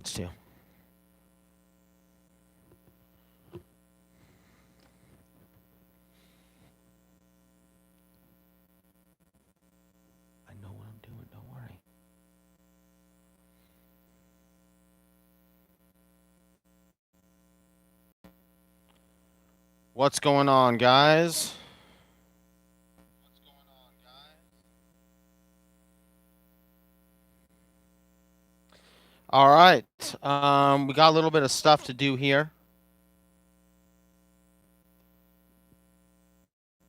too. I know what I'm doing. Don't worry. What's going on, guys? All right. We got a little bit of stuff to do here.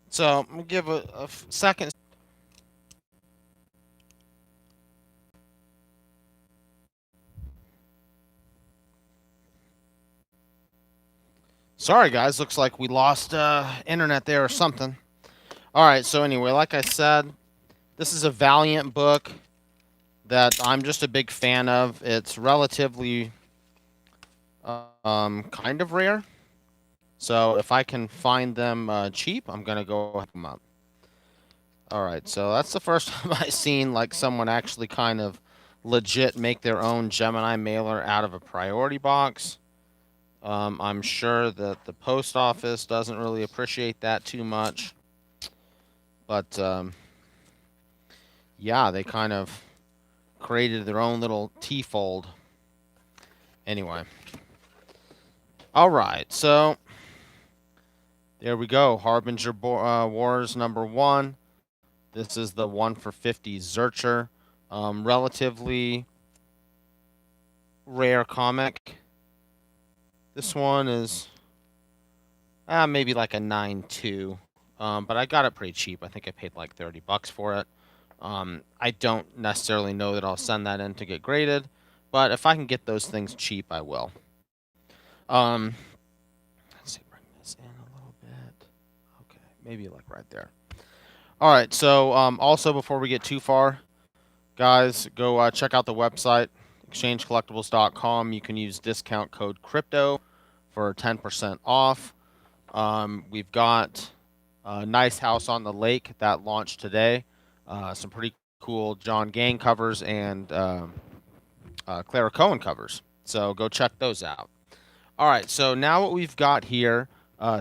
So I'm gonna give a second. Sorry, guys. Looks like we lost internet there or something. All right. So anyway, like I said, this is a Valiant book that I'm just a big fan of. It's relatively kind of rare. So if I can find them cheap, I'm gonna go pick them up. All right, so that's the first time I've seen like someone actually kind of legit make their own Gemini mailer out of a priority box. I'm sure that the post office doesn't really appreciate that too much, but yeah, they kind of created their own little T-fold. Anyway, all right, so there we go. Harbinger Wars #1. This is the 1 for 50 Zercher. Relatively rare comic. This one is maybe like a 9.2. But I got it pretty cheap. I think I paid like $30 for it. I don't necessarily know that I'll send that in to get graded, but if I can get those things cheap, I will. Um, let's see, bring this in a little bit. Okay, maybe like right there. All right. So also before we get too far, guys, go check out the website exchangecollectibles.com. You can use discount code crypto for 10% off. We've got Nice House on the Lake that launched today. Some pretty cool John Gang covers and Clara Cohen covers. So go check those out. All right, so now what we've got here,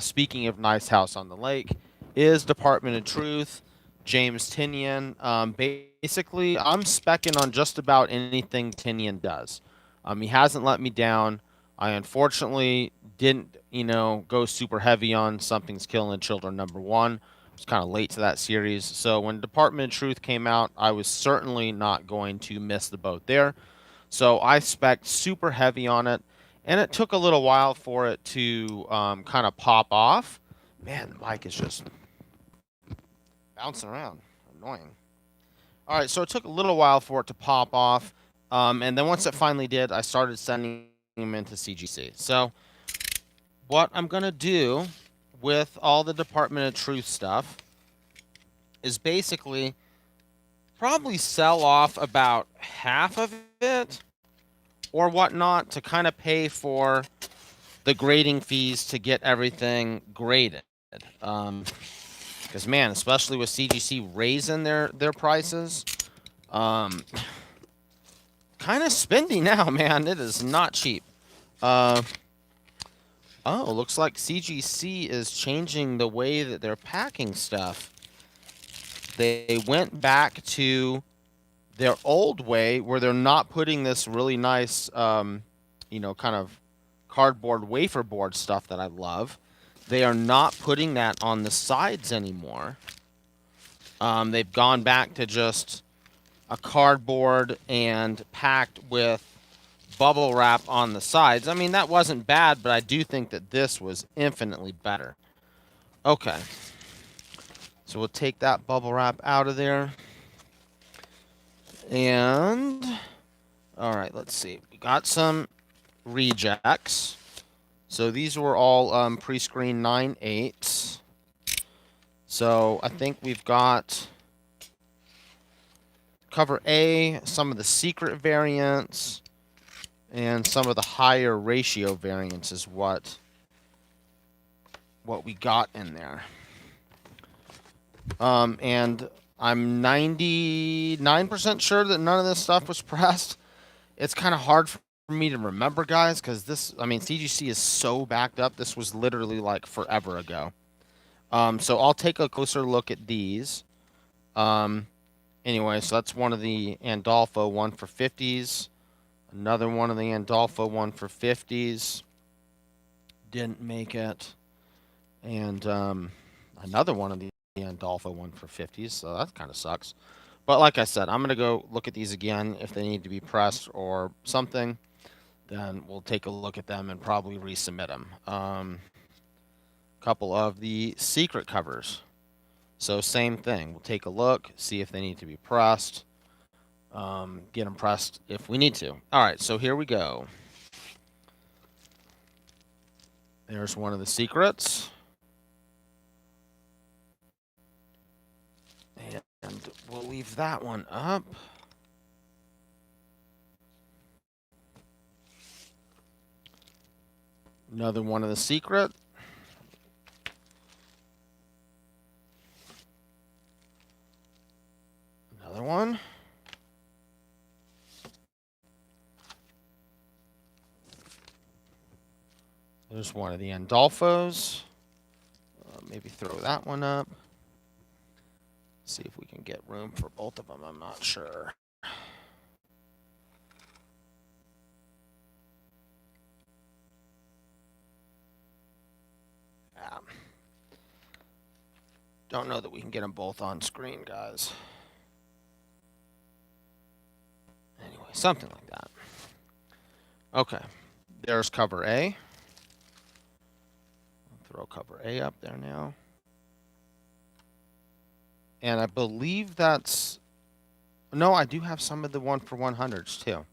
speaking of Nice House on the Lake, is Department of Truth, James Tinian. Basically, I'm specking on just about anything Tinian does. He hasn't let me down. I unfortunately didn't, go super heavy on Something's Killing the Children #1. I was kind of late to that series. So when Department of Truth came out, I was certainly not going to miss the boat there. So I spec'd super heavy on it, and it took a little while for it to kind of pop off. Man, the mic is just bouncing around. Annoying. All right, so it took a little while for it to pop off, and then once it finally did, I started sending them into CGC. So what I'm going to do with all the Department of Truth stuff is basically probably sell off about half of it or whatnot to kind of pay for the grading fees to get everything graded. Because man, especially with CGC raising their prices, kind of spendy now, man. It is not cheap. Oh, looks like CGC is changing the way that they're packing stuff. They went back to their old way where they're not putting this really nice, kind of cardboard wafer board stuff that I love. They are not putting that on the sides anymore. They've gone back to just a cardboard and packed with bubble wrap on the sides. I mean, that wasn't bad, but I do think that this was infinitely better. Okay. So we'll take that bubble wrap out of there. And, all right, let's see. We got some rejects. So these were all pre-screen 9/8. So I think we've got cover A, some of the secret variants, and some of the higher ratio variants is what we got in there. And I'm 99% sure that none of this stuff was pressed. It's kind of hard for me to remember, guys, because this, I mean, CGC is so backed up. This was literally like forever ago. So I'll take a closer look at these. Anyway, so that's one of the Andolfo 1 for 50s. Another one of the Andolfo 1 for 50s. Didn't make it. And another one of the Andolfo 1 for 50s, so that kind of sucks. But like I said, I'm going to go look at these again. If they need to be pressed or something, then we'll take a look at them and probably resubmit them. Couple of the secret covers. So same thing. We'll take a look, see if they need to be pressed. Get them pressed if we need to. All right, so here we go. There's one of the secrets. And we'll leave that one up. Another one of the secret. Another one. There's one of the Andolfos. Maybe throw that one up. See if we can get room for both of them. I'm not sure. Don't know that we can get them both on screen, guys. Anyway, something like that. Okay. There's cover A. I'll throw cover A up there now. And I believe that's... No, I do have some of the 1 for 100s, too.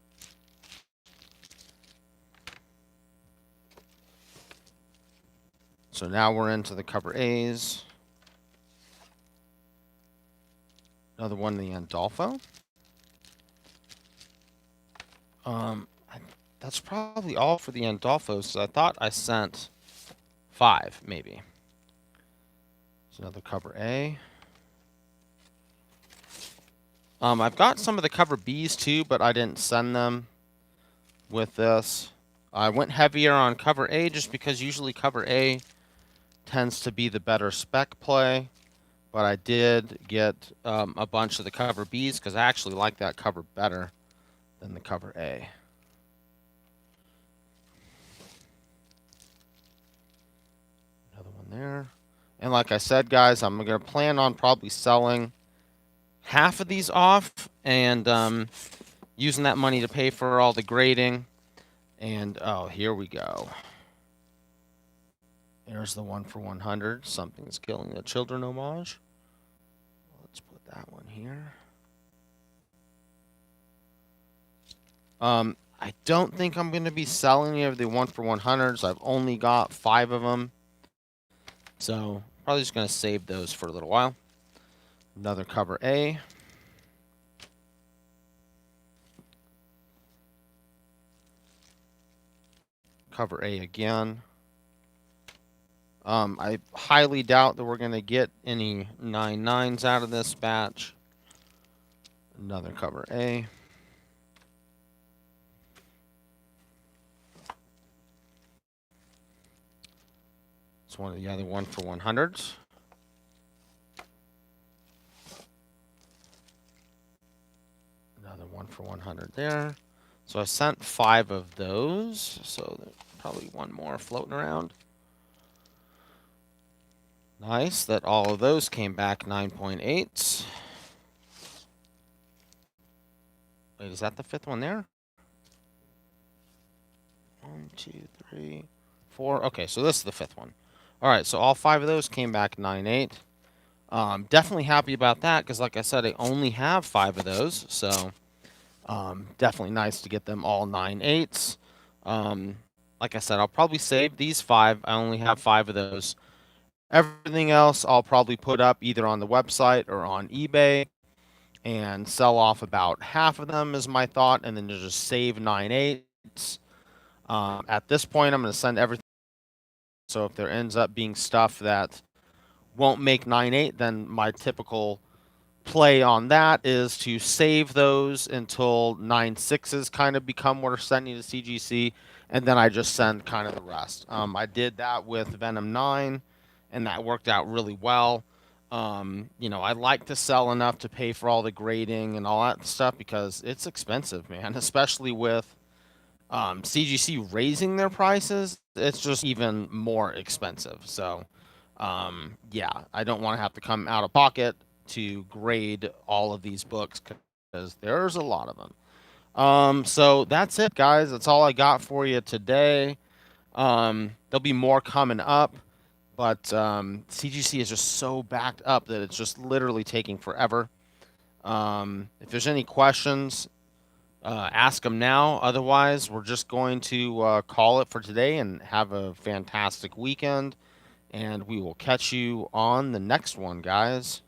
So now we're into the cover A's. Another one, the Andolfo. That's probably all for the Andolfos. So I thought I sent 5, maybe. There's another cover A. I've got some of the cover B's too, but I didn't send them with this. I went heavier on cover A just because usually cover A tends to be the better spec play. But I did get a bunch of the cover B's because I actually like that cover better than the cover A. Another one there. And like I said, guys, I'm going to plan on probably selling half of these off and using that money to pay for all the grading. And, oh, here we go. There's the 1 for 100. Something's Killing the Children homage. Let's put that one here. I don't think I'm going to be selling any of the 1 for 100s. I've only got 5 of them. So, probably just going to save those for a little while. Another cover A. Cover A again. I highly doubt that we're going to get any 9.9s out of this batch. Another cover A. It's one of the other 1 for 100s. Another 1 for 100 there. So I sent 5 of those. So there's probably one more floating around. Nice that all of those came back 9.8s. Wait, is that the 5th one there? 1, 2, 3, 4. Okay, so this is the 5th one. All right, so all 5 of those came back 9.8. Definitely happy about that because, like I said, I only have 5 of those. So definitely nice to get them all 9.8s. Like I said, I'll probably save these 5. I only have 5 of those. Everything else I'll probably put up either on the website or on eBay and sell off about half of them is my thought, and then just save 9.8s. At this point, I'm going to send everything. So if there ends up being stuff that won't make 9.8, then my typical play on that is to save those until 9.6s kind of become what are sending to CGC, and then I just send kind of the rest. I did that with Venom 9, and that worked out really well. I like to sell enough to pay for all the grading and all that stuff because it's expensive, man, especially with CGC raising their prices. It's just even more expensive. So, yeah, I don't want to have to come out of pocket to grade all of these books because there's a lot of them. So that's it, guys. That's all I got for you today. There'll be more coming up, but CGC is just so backed up that it's just literally taking forever. If there's any questions, ask them now. Otherwise, we're just going to call it for today and have a fantastic weekend. And we will catch you on the next one, guys.